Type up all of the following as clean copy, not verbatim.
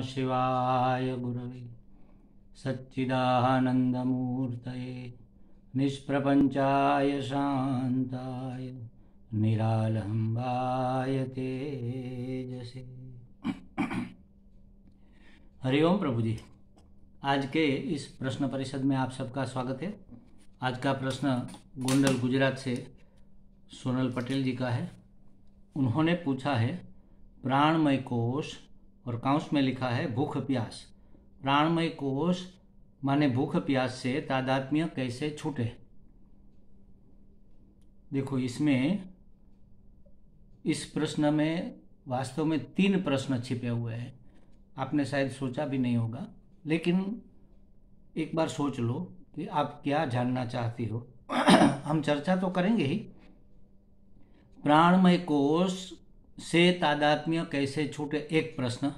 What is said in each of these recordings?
नमः शिवाय गुरवे सच्चिदानन्दमूर्तये निष्प्रपञ्चाय शान्ताय निरालम्बाय तेजसे। हरिओम प्रभु जी। आज के इस प्रश्न परिषद में आप सबका स्वागत है। आज का प्रश्न गोंडल गुजरात से सोनल पटेल जी का है। उन्होंने पूछा है, प्राणमय कोश और कांस में लिखा है भूख प्यास। प्राणमय कोश माने भूख प्यास से तादात्म्य कैसे छूटे। देखो, इस प्रश्न में वास्तव में 3 प्रश्न छिपे हुए हैं। आपने शायद सोचा भी नहीं होगा, लेकिन एक बार सोच लो कि आप क्या जानना चाहती हो। हम चर्चा तो करेंगे ही। प्राणमय कोश से तादात्म्य कैसे छूटे, एक प्रश्न।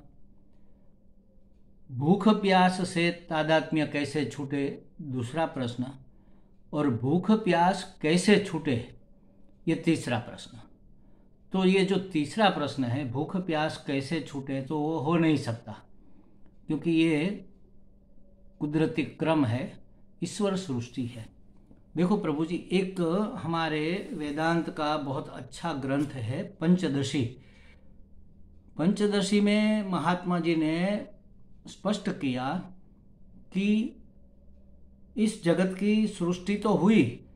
भूख प्यास से तादात्म्य कैसे छूटे, दूसरा प्रश्न। और भूख प्यास कैसे छूटे, ये तीसरा प्रश्न। तो ये जो तीसरा प्रश्न है, भूख प्यास कैसे छूटे, तो वो हो नहीं सकता, क्योंकि ये कुदरती क्रम है, ईश्वर सृष्टि है। देखो प्रभु जी, एक हमारे वेदांत का बहुत अच्छा ग्रंथ है पंचदशी। पंचदशी में महात्मा जी ने स्पष्ट किया कि इस जगत की सृष्टि तो हुई,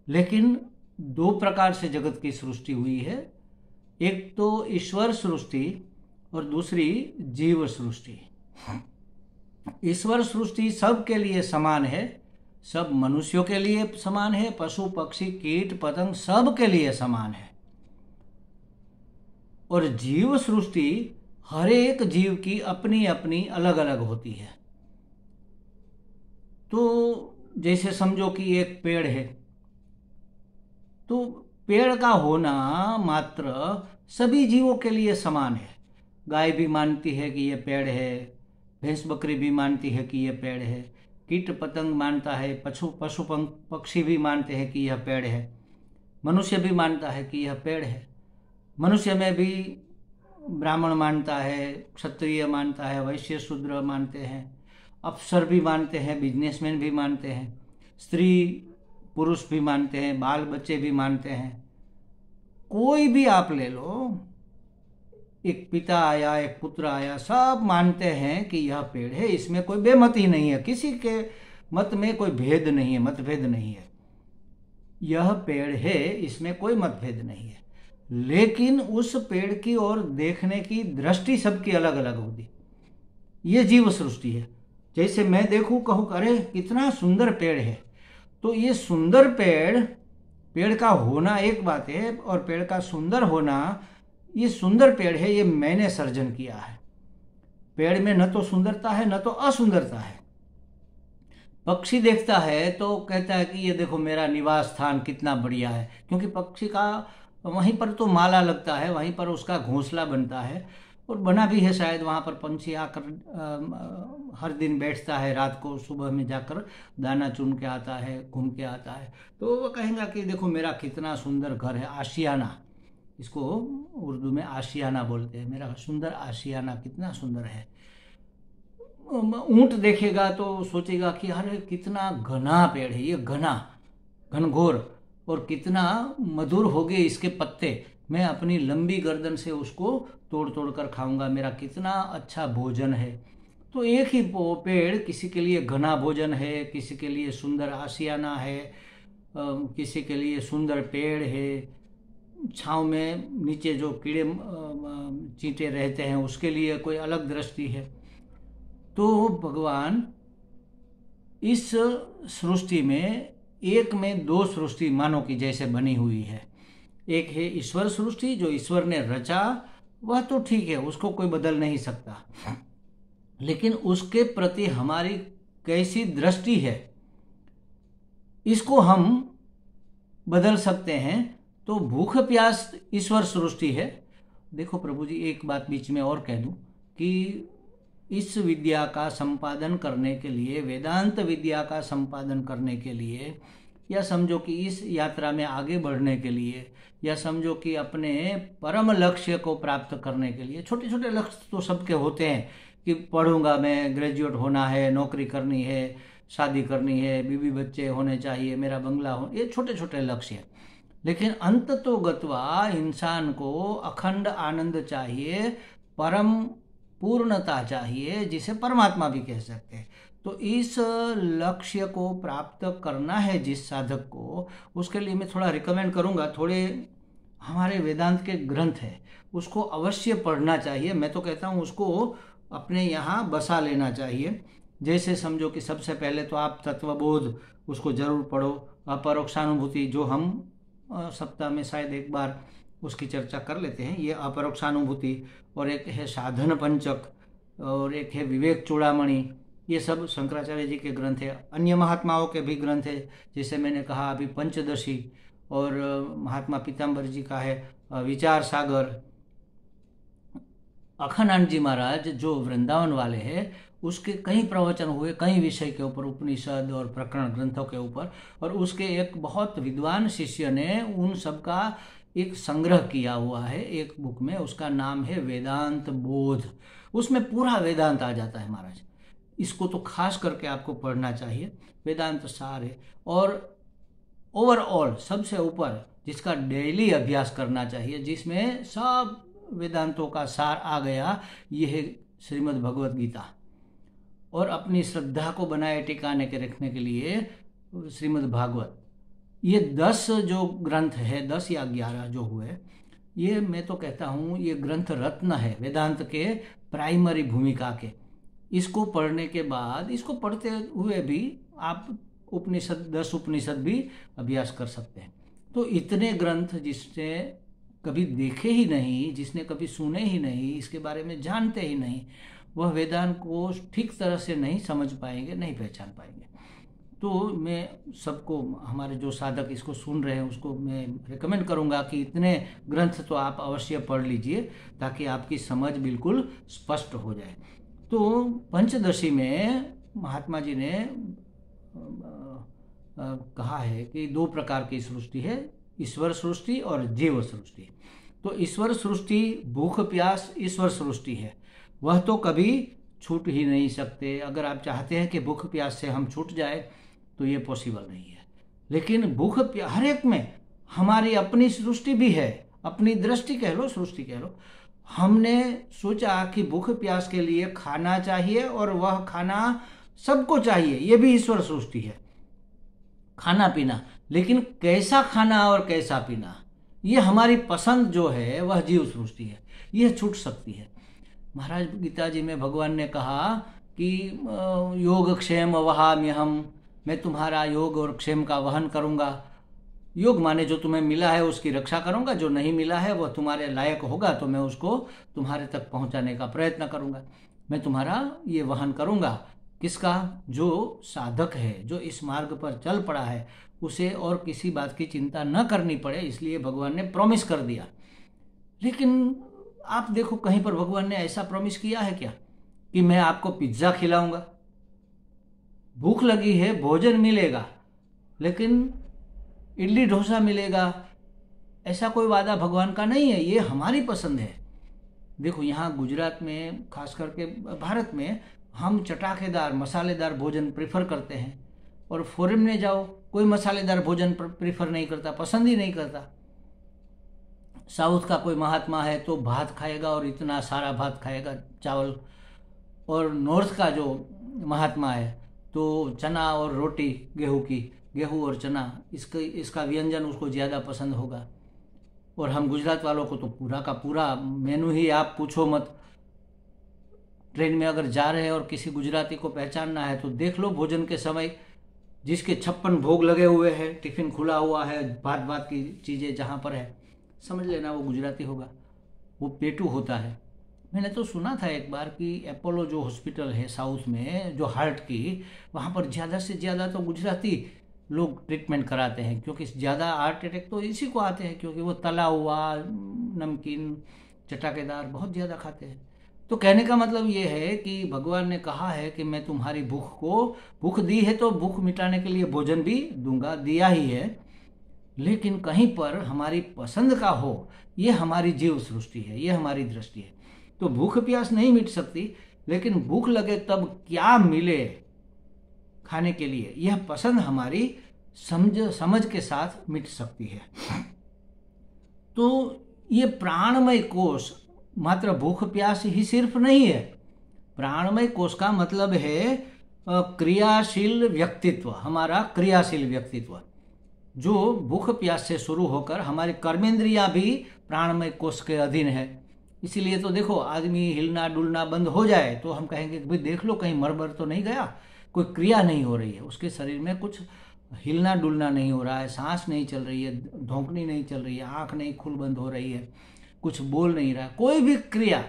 लेकिन 2 प्रकार से जगत की सृष्टि हुई है। एक तो ईश्वर सृष्टि और दूसरी जीव सृष्टि। ईश्वर सृष्टि सबके लिए समान है, सब मनुष्यों के लिए समान है, पशु पक्षी कीट पतंग सब के लिए समान है। और जीव सृष्टि हर एक जीव की अपनी अपनी अलग अलग होती है। तो जैसे समझो कि एक पेड़ है, तो पेड़ का होना मात्र सभी जीवों के लिए समान है। गाय भी मानती है कि यह पेड़ है, भैंस बकरी भी मानती है कि यह पेड़ है, कीट पतंग मानता है, पशु पक्षी भी मानते हैं कि यह पेड़ है, मनुष्य भी मानता है कि यह पेड़ है। मनुष्य में भी ब्राह्मण मानता है, क्षत्रिय मानता है, वैश्य शूद्र मानते हैं, अफसर भी मानते हैं, बिजनेसमैन भी मानते हैं, स्त्री पुरुष भी मानते हैं, बाल बच्चे भी मानते हैं। कोई भी आप ले लो, एक पिता आया, एक पुत्र आया, सब मानते हैं कि यह पेड़ है। इसमें कोई बेमत ही नहीं है, किसी के मत में कोई भेद नहीं है, मतभेद नहीं है। यह पेड़ है, इसमें कोई मतभेद नहीं है। लेकिन उस पेड़ की ओर देखने की दृष्टि सबकी अलग अलग होगी। ये जीव सृष्टि है। जैसे मैं देखूं, कहूं अरे कितना सुंदर पेड़ है, तो ये सुंदर पेड़ का होना एक बात है, और पेड़ का सुंदर होना, ये सुंदर पेड़ है, ये मैंने सर्जन किया है। पेड़ में न तो सुंदरता है न तो असुंदरता है। पक्षी देखता है तो कहता है कि ये देखो मेरा निवास स्थान कितना बढ़िया है, क्योंकि पक्षी का वहीं पर तो माला लगता है, वहीं पर उसका घोंसला बनता है, और बना भी है शायद। वहाँ पर पंछी आकर हर दिन बैठता है, रात को सुबह में जाकर दाना चुन के आता है, घूम के आता है। तो वो कहेंगे कि देखो मेरा कितना सुंदर घर है, आशियाना, इसको उर्दू में आशियाना बोलते हैं। मेरा सुंदर आशियाना कितना सुंदर है। ऊंट देखेगा तो सोचेगा कि अरे कितना घना पेड़ है, ये घनघोर, और कितना मधुर होंगे इसके पत्ते, मैं अपनी लंबी गर्दन से उसको तोड़ तोड़ कर खाऊंगा, मेरा कितना अच्छा भोजन है। तो एक ही पेड़ किसी के लिए घना भोजन है, किसी के लिए सुंदर आशियाना है, किसी के लिए सुंदर पेड़ है, छाँव में नीचे जो कीड़े चींटे रहते हैं उसके लिए कोई अलग दृष्टि है। तो भगवान इस सृष्टि में एक में 2 सृष्टि मानो कि जैसे बनी हुई है। एक है ईश्वर सृष्टि, जो ईश्वर ने रचा, वह तो ठीक है, उसको कोई बदल नहीं सकता। लेकिन उसके प्रति हमारी कैसी दृष्टि है, इसको हम बदल सकते हैं। तो भूख प्यास ईश्वर सृष्टि है। देखो प्रभु जी, एक बात बीच में और कह दूं कि इस विद्या का संपादन करने के लिए, वेदांत विद्या का संपादन करने के लिए या समझो कि इस यात्रा में आगे बढ़ने के लिए, या समझो कि अपने परम लक्ष्य को प्राप्त करने के लिए, छोटे छोटे लक्ष्य तो सबके होते हैं कि पढ़ूंगा मैं, ग्रेजुएट होना है, नौकरी करनी है, शादी करनी है, बीवी बच्चे होने चाहिए, मेरा बंगला हो, ये छोटे छोटे लक्ष्य हैं। लेकिन अंत तो गत्वा इंसान को अखंड आनंद चाहिए, परम पूर्णता चाहिए, जिसे परमात्मा भी कह सकते हैं। तो इस लक्ष्य को प्राप्त करना है जिस साधक को, उसके लिए मैं थोड़ा रिकमेंड करूंगा, थोड़े हमारे वेदांत के ग्रंथ है उसको अवश्य पढ़ना चाहिए। मैं तो कहता हूँ उसको अपने यहाँ बसा लेना चाहिए। जैसे समझो कि सबसे पहले तो आप तत्वबोध उसको जरूर पढ़ो, अपरोक्षानुभूति जो हम सप्ताह में शायद एक बार उसकी चर्चा कर लेते हैं, ये अपरोक्षानुभूति, और एक है साधन पंचक, और एक है विवेक चूड़ामणि, ये सब शंकराचार्य जी के ग्रंथ है। अन्य महात्माओं के भी ग्रंथ है, जैसे मैंने कहा अभी पंचदशी, और महात्मा पीताम्बर जी का है विचार सागर। अखंडानंद जी महाराज जो वृंदावन वाले हैं, उसके कई प्रवचन हुए कई विषय के ऊपर, उपनिषद और प्रकरण ग्रंथों के ऊपर, और उसके एक बहुत विद्वान शिष्य ने उन सब का एक संग्रह किया हुआ है एक बुक में, उसका नाम है वेदांत बोध। उसमें पूरा वेदांत आ जाता है महाराज। इसको तो खास करके आपको पढ़ना चाहिए, वेदांत सार है। और ओवरऑल सबसे ऊपर जिसका डेली अभ्यास करना चाहिए, जिसमें सब वेदांतों का सार आ गया, ये है श्रीमद् भगवत गीता। और अपनी श्रद्धा को बनाए टिकाने के रखने के लिए श्रीमद् भागवत। ये 10 जो ग्रंथ है, 10 या 11 जो हुए, ये मैं तो कहता हूँ ये ग्रंथ रत्न है वेदांत के प्राइमरी भूमिका के। इसको पढ़ने के बाद, इसको पढ़ते हुए भी आप उपनिषद 10 उपनिषद भी अभ्यास कर सकते हैं। तो इतने ग्रंथ जिसने कभी देखे ही नहीं, जिसने कभी सुने ही नहीं, इसके बारे में जानते ही नहीं, वह वेदांत को ठीक तरह से नहीं समझ पाएंगे, नहीं पहचान पाएंगे। तो मैं सबको, हमारे जो साधक इसको सुन रहे हैं, उसको मैं रिकमेंड करूंगा कि इतने ग्रंथ तो आप अवश्य पढ़ लीजिए, ताकि आपकी समझ बिल्कुल स्पष्ट हो जाए। तो पंचदशी में महात्मा जी ने कहा है कि 2 प्रकार की सृष्टि है, ईश्वर सृष्टि और जीव सृष्टि। तो ईश्वर सृष्टि भूख प्यास ईश्वर सृष्टि है, वह तो कभी छूट ही नहीं सकते। अगर आप चाहते हैं कि भूख प्यास से हम छूट जाए तो ये पॉसिबल नहीं है। लेकिन भूख प्यास हर एक में हमारी अपनी सृष्टि भी है, अपनी दृष्टि कह लो, सृष्टि कह लो। हमने सोचा कि भूख प्यास के लिए खाना चाहिए, और वह खाना सबको चाहिए, ये भी ईश्वर सृष्टि है, खाना पीना। लेकिन कैसा खाना और कैसा पीना, ये हमारी पसंद जो है वह जीव सृष्टि है, यह छूट सकती है। महाराज गीता जी में भगवान ने कहा कि योग क्षेम वहाम्यहम, मैं तुम्हारा योग और क्षेम का वहन करूंगा। योग माने जो तुम्हें मिला है उसकी रक्षा करूंगा, जो नहीं मिला है वह तुम्हारे लायक होगा तो मैं उसको तुम्हारे तक पहुंचाने का प्रयत्न करूंगा। मैं तुम्हारा ये वहन करूंगा। किसका? जो साधक है, जो इस मार्ग पर चल पड़ा है, उसे और किसी बात की चिंता न करनी पड़े, इसलिए भगवान ने प्रॉमिस कर दिया। लेकिन आप देखो कहीं पर भगवान ने ऐसा प्रॉमिस किया है क्या कि मैं आपको पिज्जा खिलाऊंगा? भूख लगी है, भोजन मिलेगा, लेकिन इडली डोसा मिलेगा, ऐसा कोई वादा भगवान का नहीं है। ये हमारी पसंद है। देखो यहाँ गुजरात में, खास करके भारत में, हम चटाकेदार मसालेदार भोजन प्रेफर करते हैं, और फॉरेन में जाओ कोई मसालेदार भोजन प्रेफर नहीं करता, पसंद ही नहीं करता। साउथ का कोई महात्मा है तो भात खाएगा, और इतना सारा भात खाएगा, चावल। और नॉर्थ का जो महात्मा है तो चना और रोटी, गेहूं और चना, इसका व्यंजन उसको ज़्यादा पसंद होगा। और हम गुजरात वालों को तो पूरा का पूरा मेनू ही आप पूछो मत। ट्रेन में अगर जा रहे हैं और किसी गुजराती को पहचानना है तो देख लो भोजन के समय, जिसके 56 भोग लगे हुए हैं, टिफिन खुला हुआ है, भात भात की चीज़ें जहाँ पर है, समझ लेना वो गुजराती होगा, वो पेटू होता है। मैंने तो सुना था एक बार कि अपोलो जो हॉस्पिटल है साउथ में, जो हार्ट की, वहाँ पर ज़्यादा से ज़्यादा तो गुजराती लोग ट्रीटमेंट कराते हैं, क्योंकि ज़्यादा हार्ट अटैक तो इसी को आते हैं, क्योंकि वो तला हुआ, नमकीन, चटाकेदार बहुत ज़्यादा खाते हैं। तो कहने का मतलब ये है कि भगवान ने कहा है कि मैं तुम्हारी भूख दी है तो भूख मिटाने के लिए भोजन भी दूंगा, दिया ही है, लेकिन कहीं पर हमारी पसंद का हो, ये हमारी जीव सृष्टि है, ये हमारी दृष्टि है। तो भूख प्यास नहीं मिट सकती, लेकिन भूख लगे तब क्या मिले खाने के लिए, यह पसंद हमारी समझ के साथ मिट सकती है। तो ये प्राणमय कोश मात्र भूख प्यास ही सिर्फ नहीं है। प्राणमय कोश का मतलब है क्रियाशील व्यक्तित्व, हमारा क्रियाशील व्यक्तित्व, जो भूख प्यास से शुरू होकर हमारी कर्मेंद्रियां भी प्राणमय कोश के अधीन है। इसीलिए तो देखो, आदमी हिलना डुलना बंद हो जाए तो हम कहेंगे भाई देख लो कहीं मर तो नहीं गया, कोई क्रिया नहीं हो रही है, उसके शरीर में कुछ हिलना डुलना नहीं हो रहा है, सांस नहीं चल रही है, धौंकनी नहीं चल रही है, आंख नहीं खुल बंद हो रही है, कुछ बोल नहीं रहा है, कोई भी क्रिया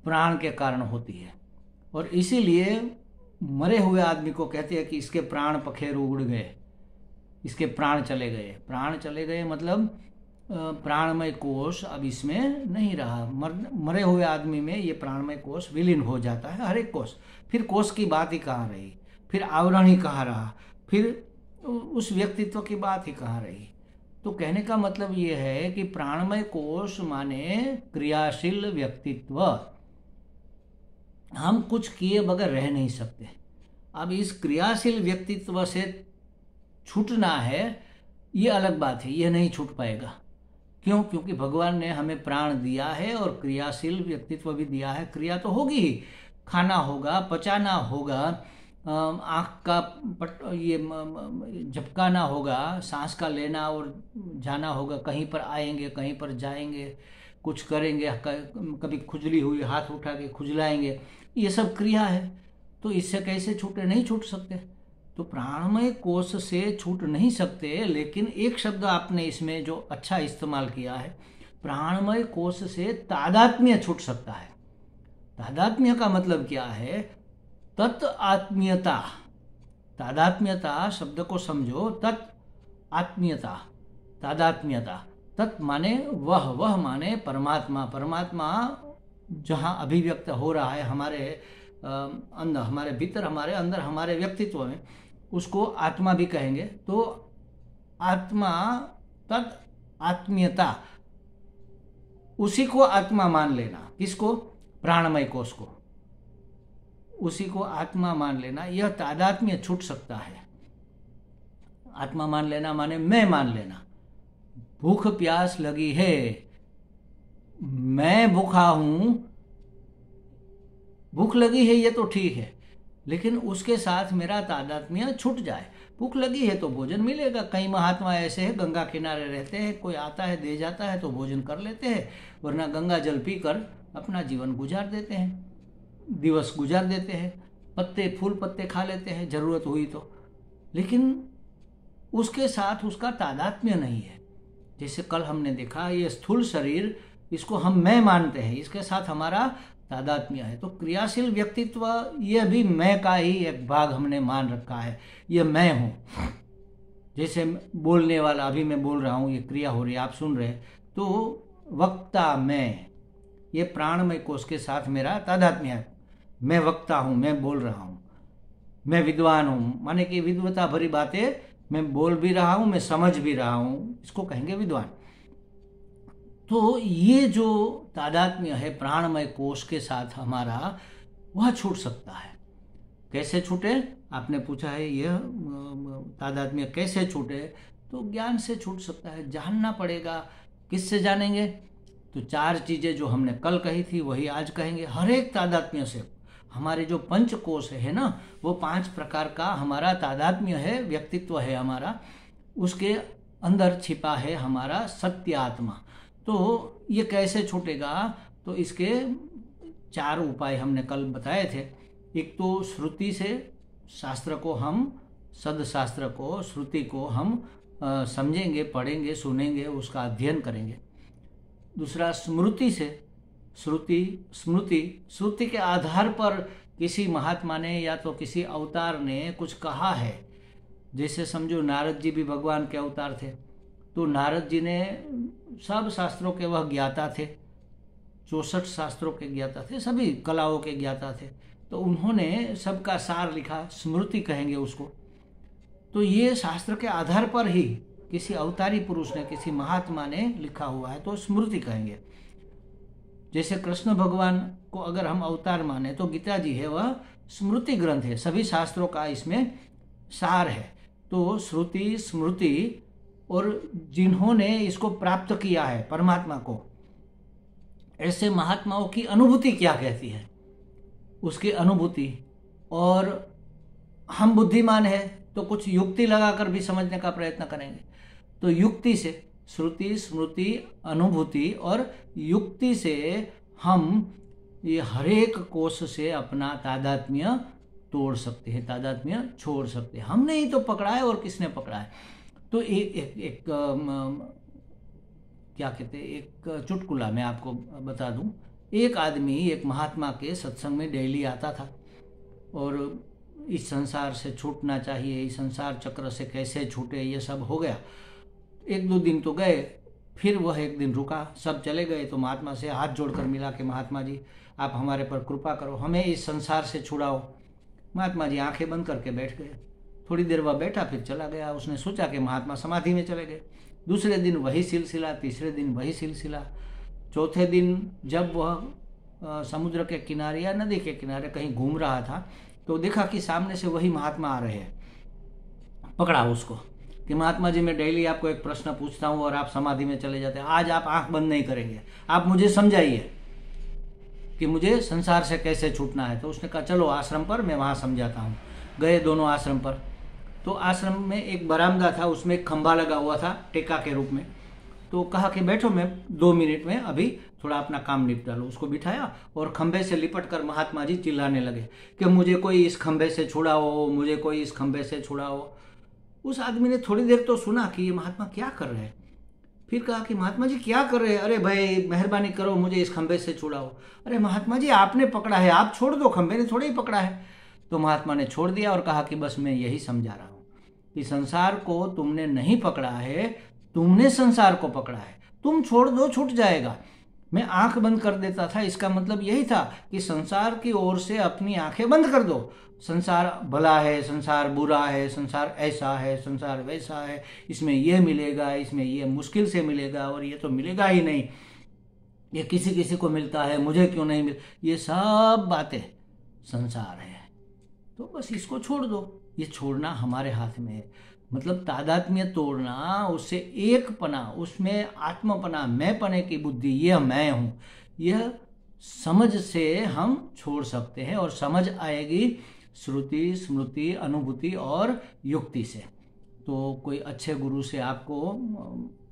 प्राण के कारण होती है। और इसीलिए मरे हुए आदमी को कहते हैं कि इसके प्राण पखेरु उड़ गए, इसके प्राण चले गए। प्राण चले गए मतलब प्राणमय कोश अब इसमें नहीं रहा। मरे हुए आदमी में ये प्राणमय कोश विलीन हो जाता है, हर एक कोश। फिर कोश की बात ही कहाँ रही, फिर आवरण ही कहाँ रहा, फिर उस व्यक्तित्व की बात ही कहाँ रही। तो कहने का मतलब ये है कि प्राणमय कोश माने क्रियाशील व्यक्तित्व। हम कुछ किए बगैर रह नहीं सकते। अब इस क्रियाशील व्यक्तित्व से छूटना है, ये अलग बात है, ये नहीं छूट पाएगा। क्यों? क्योंकि भगवान ने हमें प्राण दिया है और क्रियाशील व्यक्तित्व भी दिया है। क्रिया तो होगी ही, खाना होगा, पचाना होगा, आँख का ये झपकाना होगा, सांस का लेना और जाना होगा, कहीं पर आएंगे, कहीं पर जाएंगे, कुछ करेंगे, कभी खुजली हुई हाथ उठा के खुजलाएंगे, ये सब क्रिया है। तो इससे कैसे छूटे? नहीं छूट सकते। तो प्राणमय कोश से छूट नहीं सकते, लेकिन एक शब्द आपने इसमें जो अच्छा इस्तेमाल किया है, प्राणमय कोश से तादात्म्य छूट सकता है। तादात्म्य का मतलब क्या है? तत् आत्मीयता। तादात्म्यता शब्द को समझो, तत् आत्मीयता, तादात्म्यता। तत् माने वह माने परमात्मा। परमात्मा जहाँ अभिव्यक्त हो रहा है हमारे अंदर, हमारे भीतर, हमारे अंदर, हमारे व्यक्तित्व में, उसको आत्मा भी कहेंगे। तो आत्मा, तत् आत्मीयता, उसी को आत्मा मान लेना। किसको? प्राणमय कोश को, उसी को आत्मा मान लेना। यह तादात्म्य छूट सकता है। आत्मा मान लेना माने मैं मान लेना। भूख प्यास लगी है, मैं भूखा हूं, भूख लगी है ये तो ठीक है, लेकिन उसके साथ मेरा तादात्म्य छूट जाए। भूख लगी है तो भोजन मिलेगा। कई महात्मा ऐसे हैं, गंगा किनारे रहते हैं, कोई आता है दे जाता है तो भोजन कर लेते हैं, वरना गंगा जल पीकर अपना जीवन गुजार देते हैं, दिवस गुजार देते हैं, पत्ते फूल पत्ते खा लेते हैं जरूरत हुई तो। लेकिन उसके साथ उसका तादात्म्य नहीं है। जैसे कल हमने देखा, ये स्थूल शरीर, इसको हम मैं मानते हैं, इसके साथ हमारा तादात्म्य है। तो क्रियाशील व्यक्तित्व, यह भी मैं का ही एक भाग हमने मान रखा है, ये मैं हूँ। जैसे बोलने वाला, अभी मैं बोल रहा हूँ, ये क्रिया हो रही है, आप सुन रहे हैं, तो वक्ता मैं, ये प्राणमय कोश के साथ मेरा तादात्म्य है। मैं वक्ता हूँ, मैं बोल रहा हूँ, मैं विद्वान हूँ, माने कि विद्वता भरी बातें मैं बोल भी रहा हूँ, मैं समझ भी रहा हूँ, इसको कहेंगे विद्वान। तो ये जो तादात्म्य है प्राणमय कोश के साथ हमारा, वह छूट सकता है। कैसे छूटे? आपने पूछा है यह तादात्म्य कैसे छूटे? तो ज्ञान से छूट सकता है, जानना पड़ेगा। किससे जानेंगे? तो 4 चीजें जो हमने कल कही थी वही आज कहेंगे। हर एक तादात्म्य से, हमारे जो पंचकोश है ना, वो 5 प्रकार का हमारा तादात्म्य है, व्यक्तित्व है हमारा, उसके अंदर छिपा है हमारा सत्य आत्मा। तो ये कैसे छूटेगा? तो इसके 4 उपाय हमने कल बताए थे। एक तो श्रुति से, शास्त्र को हम, सदशास्त्र को, श्रुति को हम समझेंगे, पढ़ेंगे, सुनेंगे, उसका अध्ययन करेंगे। दूसरा स्मृति से, श्रुति के आधार पर किसी महात्मा ने या तो किसी अवतार ने कुछ कहा है। जैसे समझो नारद जी भी भगवान के अवतार थे, तो नारद जी ने सब शास्त्रों के वह ज्ञाता थे, 64 शास्त्रों के ज्ञाता थे, सभी कलाओं के ज्ञाता थे। तो उन्होंने सबका सार लिखा, स्मृति कहेंगे उसको। तो ये शास्त्र के आधार पर ही किसी अवतारी पुरुष ने, किसी महात्मा ने लिखा हुआ है, तो स्मृति कहेंगे। जैसे कृष्ण भगवान को अगर हम अवतार माने तो गीता जी है, वह स्मृति ग्रंथ है, सभी शास्त्रों का इसमें सार है। तो श्रुति, स्मृति, और जिन्होंने इसको प्राप्त किया है परमात्मा को, ऐसे महात्माओं की अनुभूति क्या कहती है, उसकी अनुभूति। और हम बुद्धिमान है तो कुछ युक्ति लगाकर भी समझने का प्रयत्न करेंगे। तो युक्ति से, श्रुति, स्मृति, अनुभूति और युक्ति से हम ये हरेक कोश से अपना तादात्म्य तोड़ सकते हैं, तादात्म्य छोड़ सकते हैं। हमने ही तो पकड़ा है, और किसने पकड़ा है। तो एक क्या कहते हैं, एक चुटकुला मैं आपको बता दूं। एक आदमी एक महात्मा के सत्संग में डेली आता था और इस संसार से छूटना चाहिए, इस संसार चक्र से कैसे छूटे, ये सब हो गया। 1-2 दिन तो गए, फिर वह एक दिन रुका, सब चले गए तो महात्मा से हाथ जोड़कर मिला कि महात्मा जी आप हमारे पर कृपा करो, हमें इस संसार से छुड़ाओ। महात्मा जी आंखें बंद करके बैठ गए। थोड़ी देर वह बैठा, फिर चला गया। उसने सोचा कि महात्मा समाधि में चले गए। दूसरे दिन वही सिलसिला, तीसरे दिन वही सिलसिला। चौथे दिन जब वह समुद्र के किनारे या नदी के किनारे कहीं घूम रहा था तो देखा कि सामने से वही महात्मा आ रहे हैं। पकड़ा उसको कि महात्मा जी मैं डेली आपको एक प्रश्न पूछता हूँ और आप समाधि में चले जाते हैं, आज आप आंख बंद नहीं करेंगे, आप मुझे समझाइए कि मुझे संसार से कैसे छूटना है। तो उसने कहा चलो आश्रम पर, मैं वहाँ समझाता हूँ। गए दोनों आश्रम पर। तो आश्रम में एक बरामदा था, उसमें एक खंभा लगा हुआ था टेका के रूप में। तो कहा कि बैठो, मैं 2 मिनट में अभी थोड़ा अपना काम निपटा लो। उसको बिठाया और खंभे से लिपट कर महात्मा जी चिल्लाने लगे कि मुझे कोई इस खंभे से छुड़ाओ, मुझे कोई इस खंभे से छुड़ाओ। उस आदमी ने थोड़ी देर तो सुना कि ये महात्मा क्या कर रहे हैं, फिर कहा कि महात्मा जी क्या कर रहे हैं, अरे भाई मेहरबानी करो मुझे इस खंभे से छुड़ाओ। अरे महात्मा जी आपने पकड़ा है, आप छोड़ दो, खंभे ने थोड़ा ही पकड़ा है। तो महात्मा ने छोड़ दिया और कहा कि बस मैं यही समझा रहा हूँ कि संसार को तुमने नहीं पकड़ा है, तुमने संसार को पकड़ा है, तुम छोड़ दो छूट जाएगा। मैं आंख बंद कर देता था, इसका मतलब यही था कि संसार की ओर से अपनी आंखें बंद कर दो। संसार भला है, संसार बुरा है, संसार ऐसा है, संसार वैसा है, इसमें यह मिलेगा, इसमें यह मुश्किल से मिलेगा और ये तो मिलेगा ही नहीं, ये किसी किसी को मिलता है, मुझे क्यों नहीं मिल, ये सब बातें संसार है। तो बस इसको छोड़ दो। ये छोड़ना हमारे हाथ में है, मतलब तादात्म्य तोड़ना, उससे एक पना, उसमें आत्मपना, मैं पने की बुद्धि, यह मैं हूँ, यह समझ से हम छोड़ सकते हैं। और समझ आएगी श्रुति, स्मृति, अनुभूति और युक्ति से। तो कोई अच्छे गुरु से आपको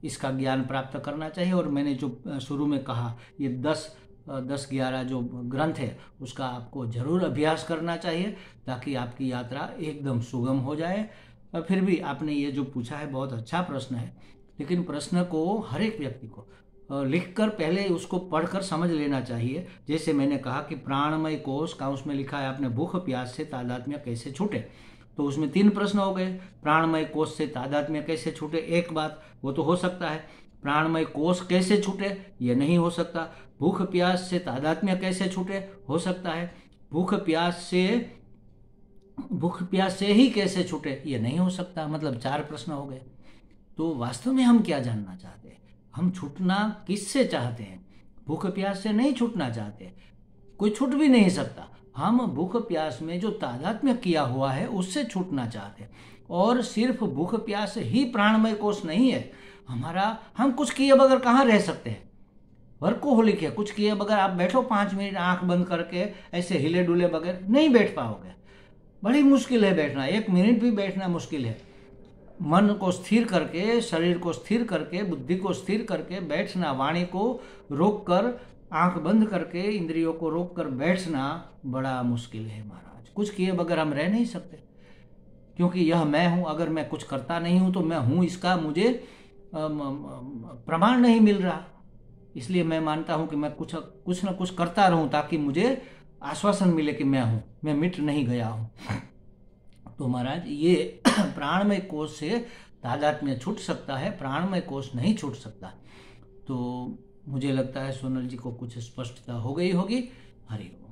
इसका ज्ञान प्राप्त करना चाहिए। और मैंने जो शुरू में कहा, ये 10-11 जो ग्रंथ है उसका आपको जरूर अभ्यास करना चाहिए ताकि आपकी यात्रा एकदम सुगम हो जाए। और फिर भी आपने ये जो पूछा है बहुत अच्छा प्रश्न है, लेकिन प्रश्न को हर एक व्यक्ति को लिखकर पहले उसको पढ़कर समझ लेना चाहिए। जैसे मैंने कहा कि प्राणमय कोश का उसमें लिखा है आपने भूख प्यास से तादात्म्य कैसे छूटे, तो उसमें 3 प्रश्न हो गए। प्राणमय कोश से तादात्म्य कैसे छूटे, एक बात वो तो हो सकता है। प्राणमय कोश कैसे छूटे, ये नहीं हो सकता। भूख प्यास से तादात्म्य कैसे छूटे, हो सकता है। भूख प्यास से ही कैसे छूटे, ये नहीं हो सकता। मतलब 4 प्रश्न हो गए। तो वास्तव में हम क्या जानना चाहते हैं, हम छूटना किससे चाहते हैं? भूख प्यास से नहीं छूटना चाहते, कोई छूट भी नहीं सकता। हम भूख प्यास में जो तादात्म्य किया हुआ है उससे छूटना चाहते हैं। और सिर्फ भूख प्यास ही प्राणमय कोश नहीं है हमारा। हम कुछ किए बगैर कहाँ रह सकते हैं? वर्कोहोलिक है, कुछ किए बगैर आप बैठो 5 मिनट आंख बंद करके ऐसे हिले डुले बगैर नहीं बैठ पाओगे। बड़ी मुश्किल है बैठना, 1 मिनट भी बैठना मुश्किल है। मन को स्थिर करके, शरीर को स्थिर करके, बुद्धि को स्थिर करके बैठना, वाणी को रोक कर, आंख बंद करके, इंद्रियों को रोक कर बैठना बड़ा मुश्किल है महाराज। कुछ किए बगैर हम रह नहीं सकते, क्योंकि यह मैं हूं। अगर मैं कुछ करता नहीं हूं तो मैं हूं इसका मुझे प्रमाण नहीं मिल रहा। इसलिए मैं मानता हूं कि मैं कुछ न कुछ करता रहूं ताकि मुझे आश्वासन मिले कि मैं हूं, मैं मिट नहीं गया हूं। तो महाराज ये प्राणमय कोश से तादात्म्य छूट सकता है, प्राणमय कोश नहीं छूट सकता। तो मुझे लगता है सोनल जी को कुछ स्पष्टता हो गई होगी। हरिओम।